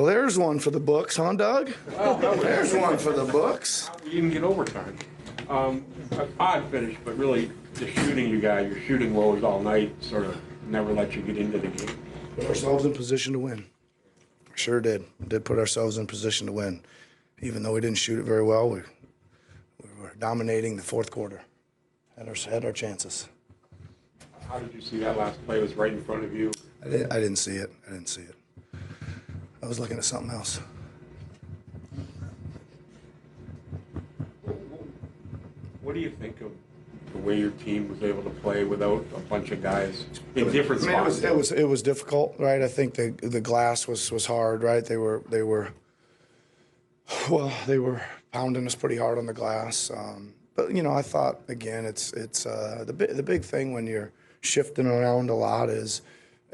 Well, there's one for the books, huh, Doug? Well, There's one for the books. we didn't get overtime. Odd finish, but really the shooting your shooting woes all night sort of never let you get into the game. Put ourselves in position to win. Sure did. Did put ourselves in position to win. Even though we didn't shoot it very well, we were dominating the fourth quarter. Had our chances. How did you see that last play? It was right in front of you. I didn't see it. I was looking at something else. What do you think of the way your team was able to play without a bunch of guys in different spots? It was difficult, right? I think the glass was hard, right? They were pounding us pretty hard on the glass. But I thought again, it's the big thing when you're shifting around a lot is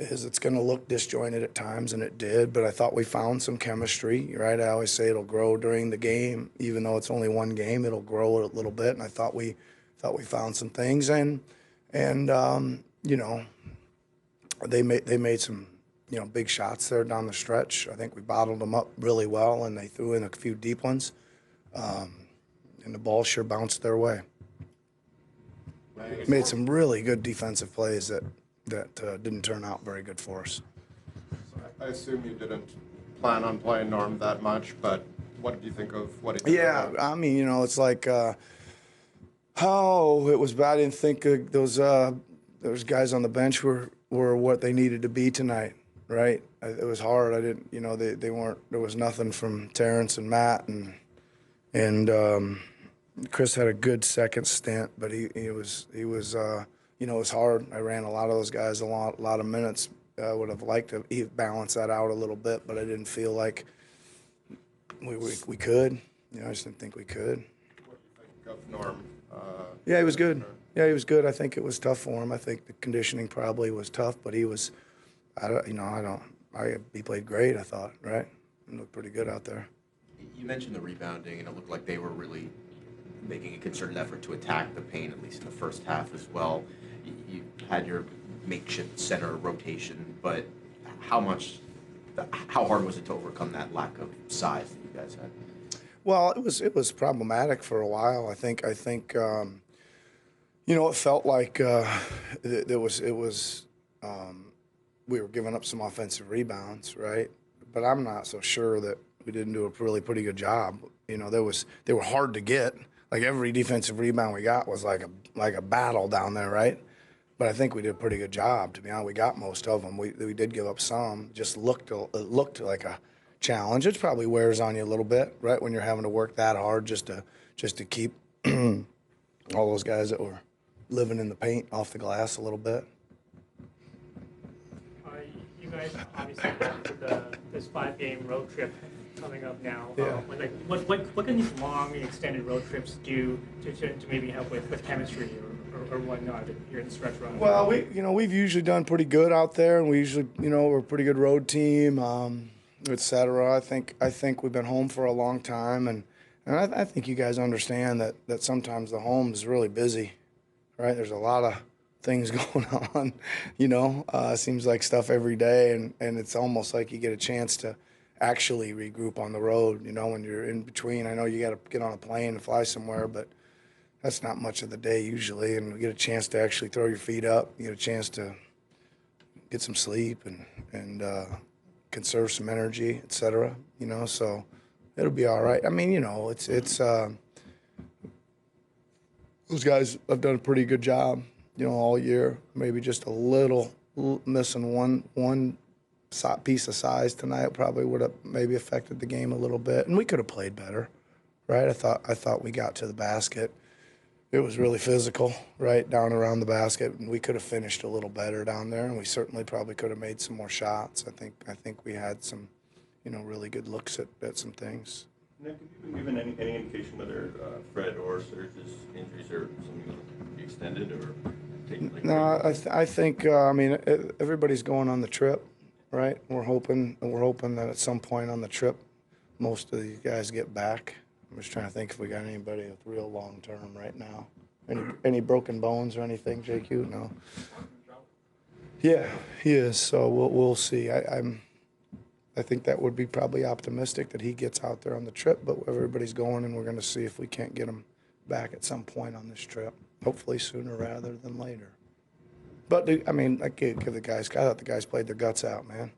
it's going to look disjointed at times, and it did. But I thought we found some chemistry, right? I always say it'll grow during the game, even though it's only one game. It'll grow a little bit, and I thought we found some things, and they made some big shots there down the stretch. I think we bottled them up really well, and they threw in a few deep ones, and the ball sure bounced their way. Made some really good defensive plays that didn't turn out very good for us. So I assume you didn't plan on playing Norm that much, but what did you think of what he did? Yeah, I mean, it's like, it was bad. I didn't think those guys on the bench were what they needed to be tonight, right? It was hard. I didn't, they weren't. There was nothing from Terrence and Matt, and Chris had a good second stint, but he was. It was hard. I ran a lot of those guys a lot of minutes. I would have liked to balance that out a little bit, but I didn't feel like we could. I just didn't think we could. What do you think of Norm? Yeah, he was good. Yeah, he was good. I think it was tough for him. I think the conditioning probably was tough, but he was. He played great. I thought, right? He looked pretty good out there. You mentioned the rebounding, and it looked like they were really making a concerted effort to attack the paint, at least in the first half as well. You had your makeshift center rotation, but how hard was it to overcome that lack of size that you guys had? Well, it was problematic for a while. I think it felt like we were giving up some offensive rebounds, right? But I'm not so sure that we didn't do a really pretty good job. They were hard to get. Like every defensive rebound we got was like a battle down there, right? But I think we did a pretty good job. To be honest, we got most of them. We did give up some. It looked like a challenge. It probably wears on you a little bit, right? When you're having to work that hard just to keep all those guys that were living in the paint off the glass a little bit. You guys obviously have this 5-game road trip coming up now. Yeah. What can these long, extended road trips do to maybe help with chemistry or whatnot here in the stretch run? Well, we've usually done pretty good out there, and we usually, we're a pretty good road team, et cetera. I think we've been home for a long time, and I think you guys understand that sometimes the home is really busy, right? There's a lot of things going on, seems like stuff every day, and it's almost like you get a chance to actually regroup on the road, when you're in between. I know you got to get on a plane and fly somewhere, but that's not much of the day usually, and you get a chance to actually throw your feet up, you get a chance to get some sleep and conserve some energy, et cetera, so it'll be all right. I mean, it's those guys have done a pretty good job, all year. Maybe just a little missing one piece of size tonight probably would have maybe affected the game a little bit, and we could have played better, right? I thought we got to the basket. It was really physical, right, down around the basket, and we could have finished a little better down there, and we certainly probably could have made some more shots. I think we had some, really good looks at some things. Nick, have you been given any indication whether Fred or Serge's injuries are something that will be extended or taken? No, I think everybody's going on the trip, right? We're hoping that at some point on the trip, most of these guys get back. I'm just trying to think if we got anybody with real long term right now. Any broken bones or anything, JQ? No. Yeah, he is. So we'll see. I think that would be probably optimistic that he gets out there on the trip, but everybody's going, and we're going to see if we can't get him back at some point on this trip. Hopefully sooner rather than later. But I mean, I give the guys. I thought the guys played their guts out, man.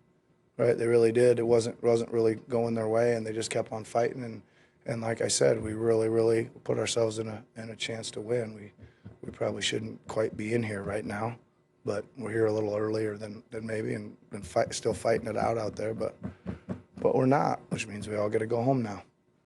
Right? They really did. It wasn't really going their way, and they just kept on fighting. And like I said, we really put ourselves in a chance to win. We probably shouldn't quite be in here right now, but we're here a little earlier than maybe, and still fighting it out there. But we're not, which means we all got to go home now.